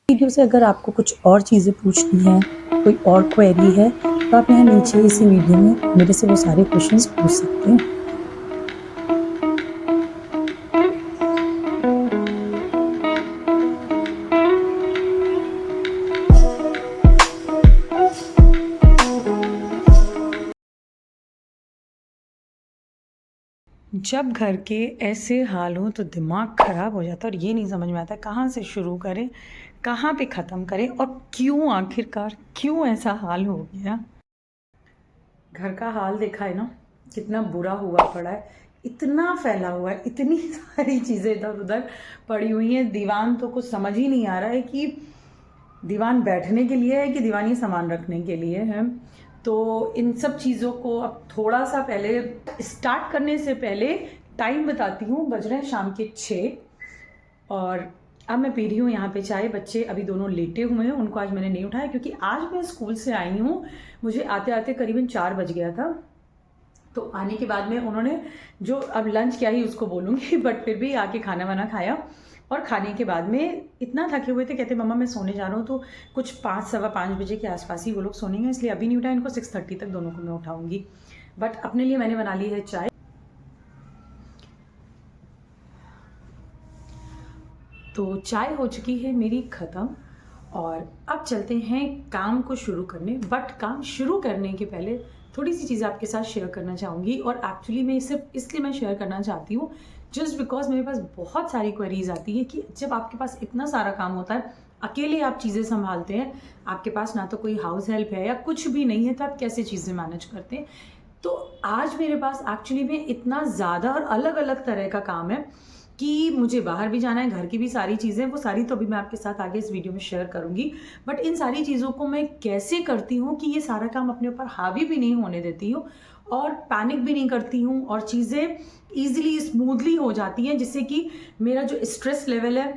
Video से अगर आपको कुछ और चीज़ें पूछनी हैं, कोई और क्वेरी है, तो आप यहाँ नीचे इसी वीडियो में मेरे से वो सारे क्वेश्चंस पूछ सकते हैं। जब घर के ऐसे हाल हों तो दिमाग ख़राब हो जाता है और ये नहीं समझ में आता कहाँ से शुरू करें, कहाँ पे ख़त्म करें और क्यों आखिरकार क्यों ऐसा हाल हो गया। घर का हाल देखा है ना, कितना बुरा हुआ पड़ा है, इतना फैला हुआ है, इतनी सारी चीज़ें इधर उधर पड़ी हुई हैं। दीवान तो कुछ समझ ही नहीं आ रहा है कि दीवान बैठने के लिए है कि दीवानी सामान रखने के लिए है। तो इन सब चीज़ों को अब थोड़ा सा पहले स्टार्ट करने से पहले टाइम बताती हूँ। बज रहे हैं शाम के 6 और अब मैं पी रही हूँ यहाँ पे चाय। बच्चे अभी दोनों लेटे हुए हैं, उनको आज मैंने नहीं उठाया क्योंकि आज मैं स्कूल से आई हूँ, मुझे आते आते करीबन 4 बज गया था। तो आने के बाद में उन्होंने जो अब लंच क्या ही उसको बोलूँगी बट फिर भी आके खाना वाना खाया और खाने के बाद में इतना थके हुए थे, कहते मम्मा मैं सोने जा रहा हूँ। तो कुछ 5 सवा 5 बजे के आसपास ही वो लोग सोनेंगे, इसलिए अभी नहीं उठाया इनको। 6:30 तक दोनों को मैं उठाऊंगी। बट अपने लिए मैंने बना ली है चाय। तो चाय हो चुकी है मेरी ख़त्म और अब चलते हैं काम को शुरू करने। बट काम शुरू करने के पहले थोड़ी सी चीज़ें आपके साथ शेयर करना चाहूँगी और एक्चुअली मैं सिर्फ इसलिए मैं शेयर करना चाहती हूँ जस्ट बिकॉज मेरे पास बहुत सारी क्वेरीज आती है कि जब आपके पास इतना सारा काम होता है, अकेले आप चीज़ें संभालते हैं, आपके पास ना तो कोई हाउस हेल्प है या कुछ भी नहीं है, तो आप कैसे चीज़ें मैनेज करते हैं। तो आज मेरे पास एक्चुअली में इतना ज़्यादा और अलग अलग तरह का काम है कि मुझे बाहर भी जाना है, घर की भी सारी चीज़ें, वो सारी तो अभी मैं आपके साथ आगे इस वीडियो में शेयर करूँगी। बट इन सारी चीज़ों को मैं कैसे करती हूँ कि ये सारा काम अपने ऊपर हावी भी नहीं होने देती हूँ और पैनिक भी नहीं करती हूँ और चीज़ें ईजिली स्मूथली हो जाती हैं, जिससे कि मेरा जो स्ट्रेस लेवल है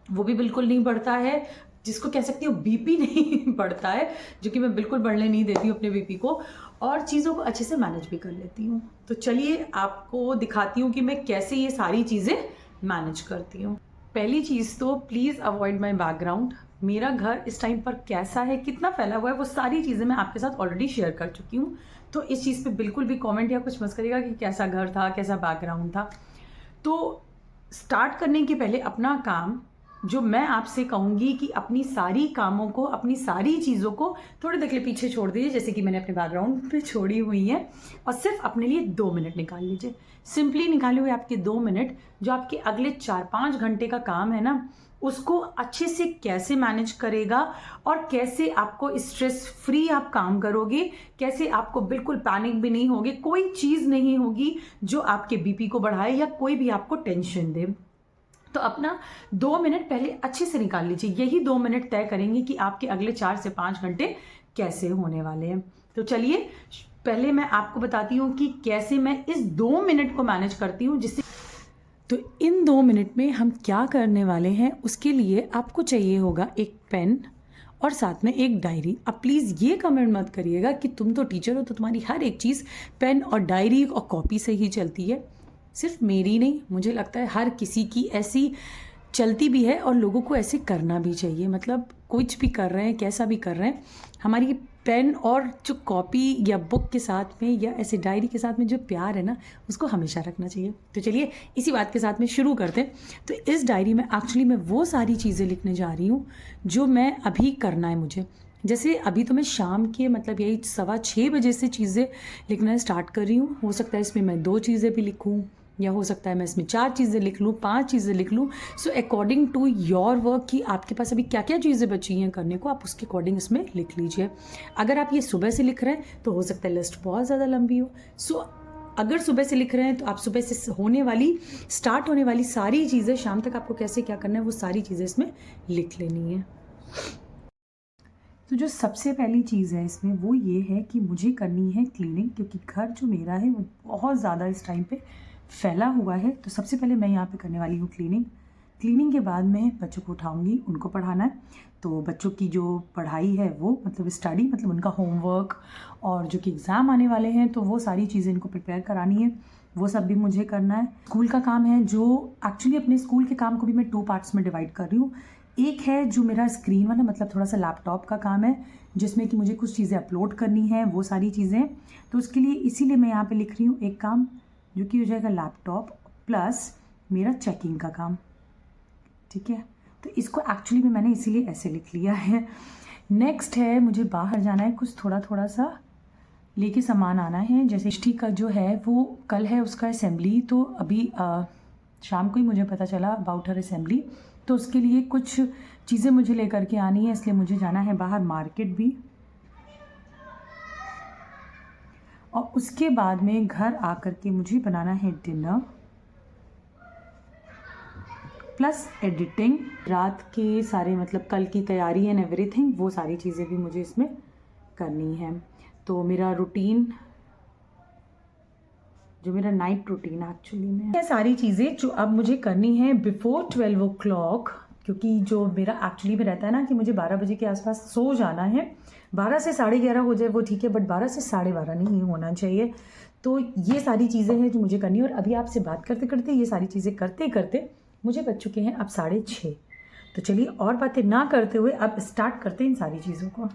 वो भी बिल्कुल नहीं बढ़ता है, जिसको कह सकती हूँ बीपी नहीं बढ़ता है, जो कि मैं बिल्कुल बढ़ने नहीं देती हूँ अपने बीपी को, और चीज़ों को अच्छे से मैनेज भी कर लेती हूँ। तो चलिए आपको दिखाती हूँ कि मैं कैसे ये सारी चीज़ें मैनेज करती हूँ। पहली चीज़ तो प्लीज़ अवॉइड माई बैकग्राउंड। मेरा घर इस टाइम पर कैसा है, कितना फैला हुआ है, वो सारी चीज़ें मैं आपके साथ ऑलरेडी शेयर कर चुकी हूँ। तो इस चीज़ पे बिल्कुल भी कमेंट या कुछ मत करिएगा कि कैसा घर था, कैसा बैकग्राउंड था। तो स्टार्ट करने के पहले अपना काम जो मैं आपसे कहूँगी कि अपनी सारी कामों को, अपनी सारी चीज़ों को थोड़ी देर के लिए पीछे छोड़ दीजिए, जैसे कि मैंने अपने बैकग्राउंड पे छोड़ी हुई है, और सिर्फ अपने लिए 2 मिनट निकाल लीजिए। सिंपली निकाले हुए आपके 2 मिनट जो आपके अगले 4-5 घंटे का काम है ना, उसको अच्छे से कैसे मैनेज करेगा और कैसे आपको स्ट्रेस फ्री आप काम करोगे, कैसे आपको बिल्कुल पैनिक भी नहीं होगे, कोई चीज़ नहीं होगी जो आपके बीपी को बढ़ाए या कोई भी आपको टेंशन दे। तो अपना 2 मिनट पहले अच्छे से निकाल लीजिए। यही 2 मिनट तय करेंगे कि आपके अगले 4 से 5 घंटे कैसे होने वाले हैं। तो चलिए पहले मैं आपको बताती हूँ कि कैसे मैं इस 2 मिनट को मैनेज करती हूँ, जिससे तो इन 2 मिनट में हम क्या करने वाले हैं, उसके लिए आपको चाहिए होगा एक पेन और साथ में एक डायरी। अब प्लीज़ ये कमेंट मत करिएगा कि तुम तो टीचर हो तो तुम्हारी हर एक चीज़ पेन और डायरी और कॉपी से ही चलती है। सिर्फ मेरी नहीं, मुझे लगता है हर किसी की ऐसी चलती भी है और लोगों को ऐसे करना भी चाहिए। मतलब कुछ भी कर रहे हैं, कैसा भी कर रहे हैं, हमारी पेन और जो कॉपी या बुक के साथ में या ऐसे डायरी के साथ में जो प्यार है ना, उसको हमेशा रखना चाहिए। तो चलिए इसी बात के साथ में शुरू करते हैं। तो इस डायरी में एक्चुअली मैं वो सारी चीज़ें लिखने जा रही हूँ जो मैं अभी करना है मुझे। जैसे अभी तो मैं शाम के मतलब यही 6:15 बजे से चीज़ें लिखना स्टार्ट कर रही हूँ। हो सकता है इसमें मैं 2 चीज़ें भी लिखूँ या हो सकता है मैं इसमें 4 चीज़ें लिख लूँ, 5 चीज़ें लिख लूँ। So according to your work कि आपके पास अभी क्या क्या चीज़ें बची हैं करने को, आप उसके अकॉर्डिंग इसमें लिख लीजिए। अगर आप ये सुबह से लिख रहे हैं तो हो सकता है लिस्ट बहुत ज़्यादा लंबी हो। सो अगर सुबह से लिख रहे हैं तो आप सुबह से स्टार्ट होने वाली सारी चीज़ें शाम तक आपको कैसे क्या करना है वो सारी चीज़ें इसमें लिख लेनी है। तो जो सबसे पहली चीज़ है इसमें वो ये है कि मुझे करनी है क्लीनिंग, क्योंकि घर जो मेरा है वो बहुत ज़्यादा इस टाइम पे फैला हुआ है। तो सबसे पहले मैं यहाँ पे करने वाली हूँ क्लीनिंग के बाद मैं बच्चों को उठाऊँगी, उनको पढ़ाना है। तो बच्चों की जो पढ़ाई है वो मतलब स्टडी, मतलब उनका होमवर्क और जो कि एग्ज़ाम आने वाले हैं तो वो सारी चीज़ें इनको प्रिपेयर करानी है, वो सब भी मुझे करना है। स्कूल का काम है जो एक्चुअली अपने स्कूल के काम को भी मैं 2 पार्ट्स में डिवाइड कर रही हूँ। एक है जो मेरा स्क्रीन वाला, मतलब थोड़ा सा लैपटॉप का काम है, जिसमें कि मुझे कुछ चीज़ें अपलोड करनी है, वो सारी चीज़ें। तो उसके लिए इसीलिए मैं यहाँ पे लिख रही हूँ एक काम, जो कि हो जाएगा लैपटॉप प्लस मेरा चेकिंग का काम, ठीक है। तो इसको एक्चुअली में मैंने इसीलिए ऐसे लिख लिया है। नेक्स्ट है मुझे बाहर जाना है, कुछ थोड़ा सा लेके सामान आना है। जैसे मिष्टी का जो है वो कल है उसका असेंबली, तो अभी शाम को ही मुझे पता चला अबाउट हर असेंबली। तो उसके लिए कुछ चीज़ें मुझे लेकर के आनी है, इसलिए मुझे जाना है बाहर मार्केट भी। और उसके बाद में घर आकर के मुझे बनाना है डिनर प्लस एडिटिंग, रात के सारे मतलब कल की तैयारी एंड एवरीथिंग, वो सारी चीज़ें भी मुझे इसमें करनी है। तो मेरा रूटीन, जो मेरा नाइट रूटीन एक्चुअली में, ये सारी चीज़ें जो अब मुझे करनी है बिफोर 12 o'clock, क्योंकि जो मेरा एक्चुअली में रहता है ना कि मुझे 12 बजे के आसपास सो जाना है। 12 से 11:30 हो जाए वो ठीक है, बट 12 से 12:30 नहीं होना चाहिए। तो ये सारी चीज़ें हैं जो मुझे करनी है। और अभी आपसे बात करते करते, ये सारी चीज़ें करते करते मुझे बज चुके हैं अब 6:30। तो चलिए और बातें ना करते हुए अब स्टार्ट करते हैं इन सारी चीज़ों को।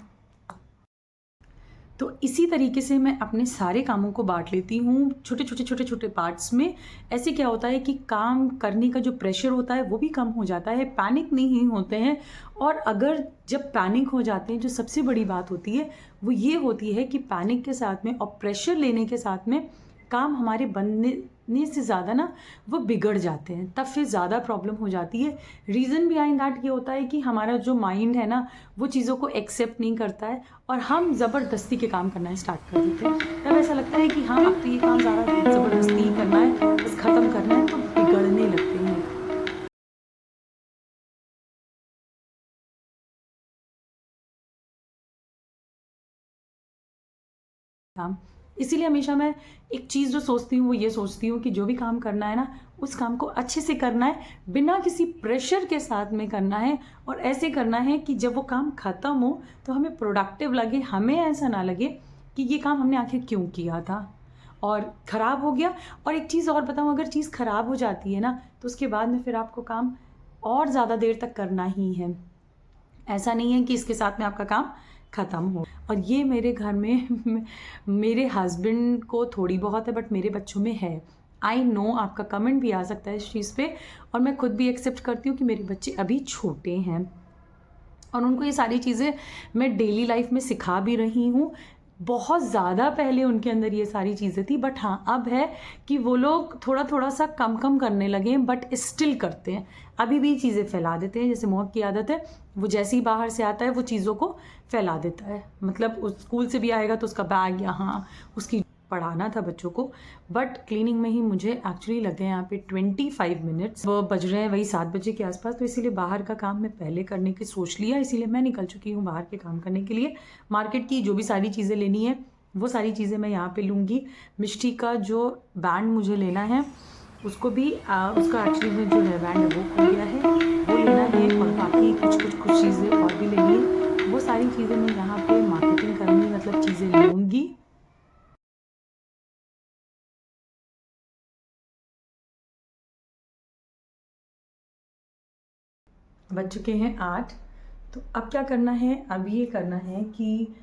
तो इसी तरीके से मैं अपने सारे कामों को बांट लेती हूँ छोटे पार्ट्स में। ऐसे क्या होता है कि काम करने का जो प्रेशर होता है वो भी कम हो जाता है, पैनिक नहीं होते हैं। और अगर जब पैनिक हो जाते हैं, जो सबसे बड़ी बात होती है वो ये होती है कि पैनिक के साथ में और प्रेशर लेने के साथ में काम हमारे बनने से ज़्यादा ना वो बिगड़ जाते हैं, तब फिर ज़्यादा प्रॉब्लम हो जाती है। रीज़न बिहाइंड दैट ये होता है कि हमारा जो माइंड है ना वो चीज़ों को एक्सेप्ट नहीं करता है और हम ज़बरदस्ती के काम करना स्टार्ट कर देते हैं। तब ऐसा लगता है कि हाँ अब तो ये काम ज़्यादा ज़बरदस्ती ही करना है, बस ख़त्म करना है, तो बिगड़ने लगते हैं काम। इसीलिए हमेशा मैं एक चीज़ जो सोचती हूँ वो ये सोचती हूँ कि जो भी काम करना है ना उस काम को अच्छे से करना है, बिना किसी प्रेशर के साथ में करना है। और ऐसे करना है कि जब वो काम ख़त्म हो तो हमें प्रोडक्टिव लगे, हमें ऐसा ना लगे कि ये काम हमने आखिर क्यों किया था और ख़राब हो गया। और एक चीज़ और बताऊँ, अगर चीज़ ख़राब हो जाती है ना तो उसके बाद में फिर आपको काम और ज़्यादा देर तक करना ही है। ऐसा नहीं है कि इसके साथ में आपका काम ख़त्म हो। और ये मेरे घर में मेरे हस्बैंड को थोड़ी बहुत है, बट मेरे बच्चों में है। आई नो आपका कमेंट भी आ सकता है इस चीज़ पे, और मैं खुद भी एक्सेप्ट करती हूँ कि मेरे बच्चे अभी छोटे हैं और उनको ये सारी चीज़ें मैं डेली लाइफ में सिखा भी रही हूँ। बहुत ज़्यादा पहले उनके अंदर ये सारी चीज़ें थी, बट हाँ अब है कि वो लोग थोड़ा सा कम करने लगे हैं, बट स्टिल करते हैं। अभी भी चीज़ें फैला देते हैं, जैसे मोहक की आदत है, वो जैसे ही बाहर से आता है वो चीज़ों को फैला देता है। मतलब उस स्कूल से भी आएगा तो उसका बैग यहाँ, उसकी पढ़ाना था बच्चों को, बट क्लीनिंग में ही मुझे एक्चुअली लगे यहाँ पे 25 मिनट्स। वो बज रहे हैं वही 7 बजे के आसपास, तो इसीलिए बाहर का काम मैं पहले करने की सोच लिया, इसीलिए मैं निकल चुकी हूँ बाहर के काम करने के लिए। मार्केट की जो भी सारी चीज़ें लेनी है वो सारी चीज़ें मैं यहाँ पे लूँगी। मिष्टी का जो बैंड मुझे लेना है उसको भी उसका एक्चुअली में जो है बैंड है वो खुल गया है, वो लेना है। और बाकी कुछ चीज़ें और भी लेनी है, वो सारी चीज़ें मैं यहाँ पे मार्केटिंग करनी, मतलब चीज़ें लूँगी। बज चुके हैं 8। तो अब क्या करना है, अब ये करना है कि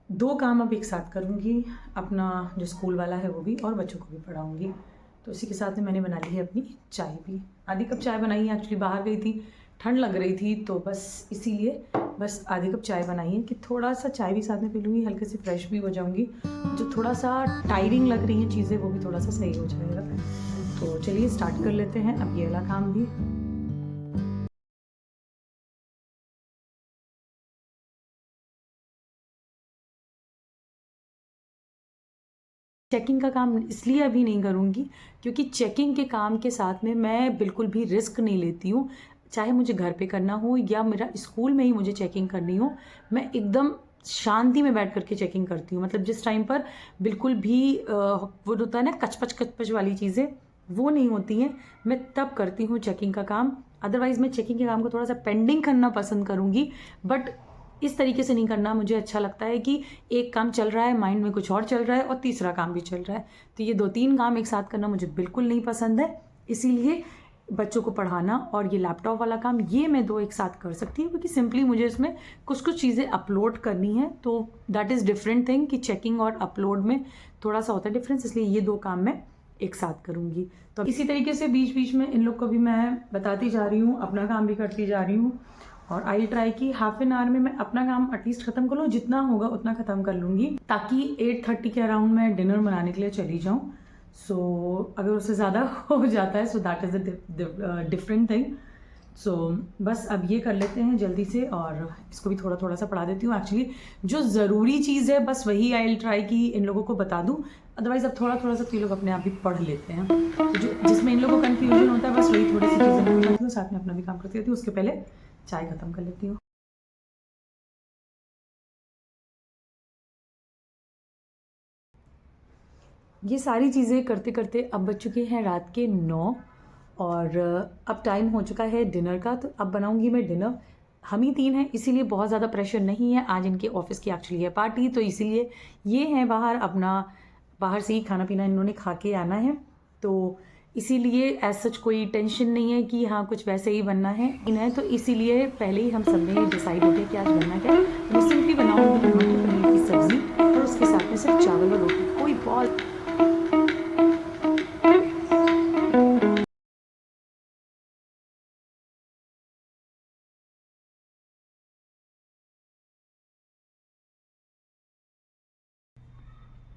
2 काम अब एक साथ करूँगी, अपना जो स्कूल वाला है वो भी और बच्चों को भी पढ़ाऊँगी। तो इसी के साथ में मैंने बना ली है अपनी चाय भी। आधी कप चाय बनाई है, एक्चुअली बाहर गई थी, ठंड लग रही थी, तो बस इसीलिए बस आधी कप चाय बनाई है कि थोड़ा सा चाय भी साथ में पी लूँगी, हल्के से फ्रेश भी हो जाऊँगी। जो थोड़ा सा टायरिंग लग रही हैं चीज़ें वो भी थोड़ा सा सही हो जाएगा। तो चलिए स्टार्ट कर लेते हैं अब ये वाला काम भी। चेकिंग का काम इसलिए अभी नहीं करूँगी क्योंकि चेकिंग के काम के साथ में मैं बिल्कुल भी रिस्क नहीं लेती हूँ। चाहे मुझे घर पे करना हो या मेरा स्कूल में ही मुझे चेकिंग करनी हो, मैं एकदम शांति में बैठ करके चेकिंग करती हूँ। मतलब जिस टाइम पर बिल्कुल भी वो होता है ना कचपच वाली चीज़ें, वो नहीं होती हैं, मैं तब करती हूँ चेकिंग का काम। अदरवाइज़ मैं चेकिंग के काम को थोड़ा सा पेंडिंग करना पसंद करूँगी, बट इस तरीके से नहीं करना। मुझे अच्छा लगता है कि एक काम चल रहा है, माइंड में कुछ और चल रहा है और तीसरा काम भी चल रहा है, तो ये 2-3 काम एक साथ करना मुझे बिल्कुल नहीं पसंद है। इसीलिए बच्चों को पढ़ाना और ये लैपटॉप वाला काम, ये मैं 2 एक साथ कर सकती हूँ, क्योंकि सिंपली मुझे इसमें कुछ चीज़ें अपलोड करनी है, तो दैट इज़ डिफरेंट थिंग कि चेकिंग और अपलोड में थोड़ा सा होता है डिफरेंस, इसलिए ये 2 काम मैं एक साथ करूँगी। तो इसी तरीके से बीच बीच में इन लोग को भी मैं बताती जा रही हूँ, अपना काम भी करती जा रही हूँ, और आई ट्राई कि हाफ एन आवर में मैं अपना काम एटलीस्ट ख़त्म कर लूँ, जितना होगा उतना ख़त्म कर लूँगी, ताकि 8:30 के अराउंड मैं डिनर बनाने के लिए चली जाऊँ। सो अगर उससे ज़्यादा हो जाता है, so that is a different thing. So बस अब ये कर लेते हैं जल्दी से, और इसको भी थोड़ा थोड़ा सा पढ़ा देती हूँ। एक्चुअली जो ज़रूरी चीज़ है बस वही आई ट्राई कि इन लोगों को बता दूँ, अदरवाइज़ अब थोड़ा थोड़ा सा तो ये लोग अपने आप भी पढ़ लेते हैं। तो जो जिसमें इन लोगों को कन्फ्यूजन होता है बस वही थोड़ी सी चीज़ें मैं बताती हूँ, साथ में अपना भी काम करती रहती हूँ। उसके पहले चाय ख़त्म कर लेती हूँ। ये सारी चीज़ें करते करते अब बज चुके हैं रात के 9, और अब टाइम हो चुका है डिनर का। तो अब बनाऊंगी मैं डिनर। हम ही 3 हैं, इसीलिए बहुत ज़्यादा प्रेशर नहीं है। आज इनके ऑफिस की एक्चुअली है पार्टी, तो इसीलिए ये हैं बाहर, अपना बाहर से ही खाना पीना इन्होंने खा के आना है, तो इसीलिए एज सच कोई टेंशन नहीं है कि हाँ कुछ वैसे ही बनना है इन्हें। तो इसीलिए पहले ही हम सब ने डिसाइड हो गया कि आज बनना क्या है। तो मैं सिंपली बनाऊंगी मटर पनीर की सब्ज़ी, और उसके साथ में सिर्फ चावल और रोटी, कोई बहुत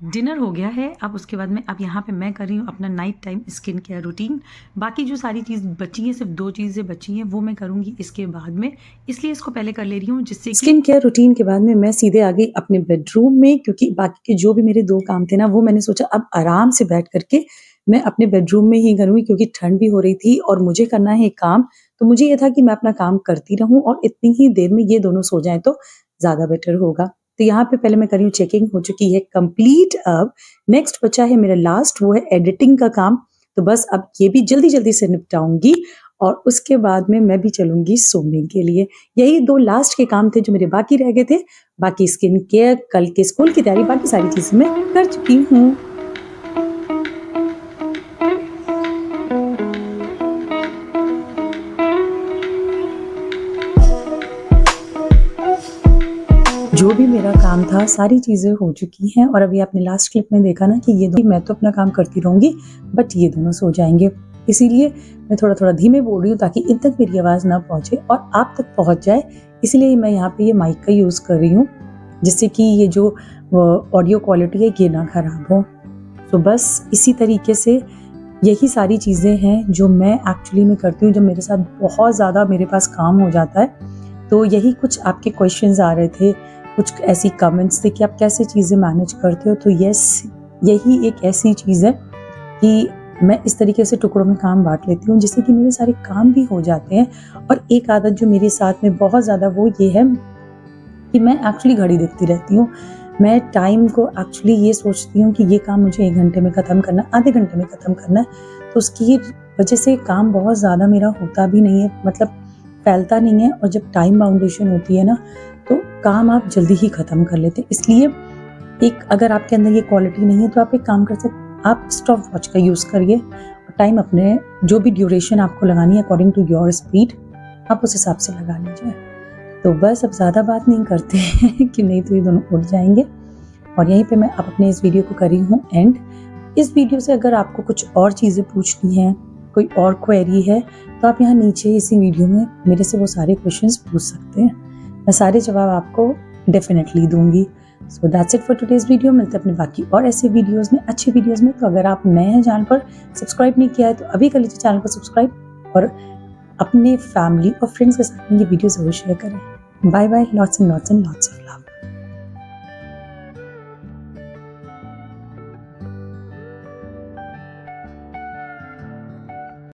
डिनर हो गया है। अब उसके बाद में अब यहाँ पे मैं कर रही हूँ अपना night time skin care routine. बाकी जो सारी चीज़ बची है, सिर्फ 2 चीज़ें बची हैं, वो मैं करूँगी इसके बाद में, इसलिए इसको पहले कर ले रही हूँ, जिससे स्किन केयर रूटीन के बाद में मैं सीधे आ गई अपने बेडरूम में, क्योंकि बाकी के जो भी मेरे 2 काम थे ना, वो मैंने सोचा अब आराम से बैठ करके मैं अपने बेडरूम में ही करूँगी, क्योंकि ठंड भी हो रही थी और मुझे करना है काम। तो मुझे ये था कि मैं अपना काम करती रहूँ और इतनी ही देर में ये दोनों सो जाएँ तो ज़्यादा बेटर होगा। तो यहाँ पे पहले मैं कर रही हूँ, चेकिंग हो चुकी है कंप्लीट। अब नेक्स्ट बचा है मेरा लास्ट, वो है एडिटिंग का काम। तो बस अब ये भी जल्दी-जल्दी से निपटाऊँगी, और उसके बाद में मैं भी चलूँगी सोने के लिए। यही 2 लास्ट के काम थे जो मेरे बाकी रह गए थे। बाकी स्किन केयर, कल के स्कूल की तैयारी, बाकी सारी चीज़ें मैं कर चुकी हूँ। जो भी मेरा काम था सारी चीज़ें हो चुकी हैं, और अभी आपने लास्ट क्लिप में देखा ना कि ये दो, मैं तो अपना काम करती रहूँगी बट ये दोनों सो जाएँगे। इसीलिए मैं थोड़ा-थोड़ा धीमे बोल रही हूँ, ताकि इन तक मेरी आवाज़ ना पहुँचे और आप तक पहुँच जाए। इसीलिए मैं यहाँ पे ये माइक का यूज़ कर रही हूँ, जिससे कि ये जो ऑडियो क्वालिटी है ये ना ख़राब हो। तो बस इसी तरीके से यही सारी चीज़ें हैं जो मैं एक्चुअली में करती हूँ जब मेरे साथ बहुत ज़्यादा मेरे पास काम हो जाता है। तो यही कुछ आपके क्वेश्चंस आ रहे थे, कुछ ऐसी कमेंट्स थे कि आप कैसे चीज़ें मैनेज करते हो। तो यस, यही एक ऐसी चीज़ है कि मैं इस तरीके से टुकड़ों में काम बाँट लेती हूँ, जिससे कि मेरे सारे काम भी हो जाते हैं। और एक आदत जो मेरे साथ में बहुत ज़्यादा, वो ये है कि मैं एक्चुअली घड़ी देखती रहती हूँ। मैं टाइम को एक्चुअली ये सोचती हूँ कि ये काम मुझे 1 घंटे में ख़त्म करना है, आधे घंटे में ख़त्म करना है। तो उसकी वजह से काम बहुत ज़्यादा मेरा होता भी नहीं है, मतलब फैलता नहीं है। और जब टाइम बाउंडेशन होती है ना, तो काम आप जल्दी ही ख़त्म कर लेते हैं। इसलिए एक, अगर आपके अंदर ये क्वालिटी नहीं है तो आप एक काम कर सकते, आप स्टॉप वॉच का यूज़ करिए, और टाइम अपने जो भी ड्यूरेशन आपको लगानी है अकॉर्डिंग टू योर स्पीड, आप उस हिसाब से लगा लीजिए। तो बस अब ज़्यादा बात नहीं करते हैं कि नहीं तो ये दोनों उठ जाएंगे। और यहीं पे मैं अब अपने इस वीडियो को कर रही हूँ एंड। इस वीडियो से अगर आपको कुछ और चीज़ें पूछनी हैं, कोई और क्वेरी है, तो आप यहाँ नीचे इसी वीडियो में मेरे से वो सारे क्वेश्चंस पूछ सकते हैं। मैं सारे जवाब आपको डेफिनेटली दूंगी। So that's it for today's video. मिलते हैं अपने बाकी और ऐसे वीडियोस में, अच्छे वीडियोस में। तो अगर आप नए हैं चैनल पर, सब्सक्राइब नहीं किया है तो अभी कर लीजिए चैनल को सब्सक्राइब, और अपने फैमिली और फ्रेंड्स के साथ ये वीडियो जरूर शेयर करें। Bye bye, lots and lots of love.